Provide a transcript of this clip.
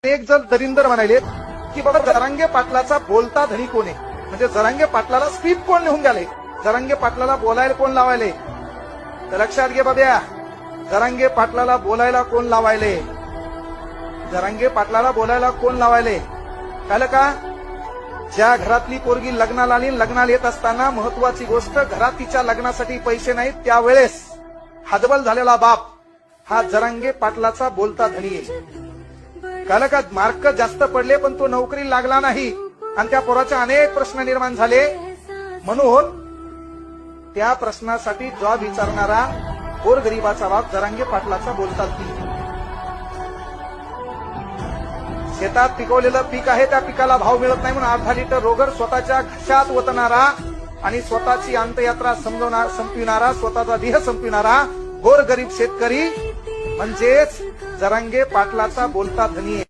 एक जण दरिंदर म्हणाले की बाबा जरांगे पाटलाचा बोलता धनी कोण आहे, म्हणजे जरांगे पाटलाला स्क्रिप्ट कोण लिहून द्याले, जरांगे पाटलाला बोलायला कोण लावायले. तर लक्षात घे बाब्या, जरांगे पाटलाला बोलायला कोण लावायले, जरांगे पाटलाला बोलायला कोण लावायले कळलं का. ज्या घरातली पोरगी लग्नाला आली, लग्नाला येत असताना महत्वाची गोष्ट, घरात तिच्या लग्नासाठी पैसे नाहीत, त्यावेळेस हतबल झालेला बाप हा जरांगे पाटलाचा बोलता धनी आहे. कळलं का. मार्क जास्त पडले पण तो नोकरी लागला नाही आणि त्या पोराचे अनेक प्रश्न निर्माण झाले. म्हणून त्या प्रश्नासाठी जॉब विचारणारा गोरगरिबाचा बाप जरांगे पाटलाचा बोलता धनी. शेतात पिकवलेलं पीक आहे, त्या पिकाला भाव मिळत नाही म्हणून अर्धा लिटर रोगर स्वतःच्या घशात ओतणारा आणि स्वतःची अंतयात्रा संपविणारा, स्वतःचा देह संपविणारा गोरगरीब शेतकरी म्हणजेच जरांगे पाटलाचा बोलता धनी आहे.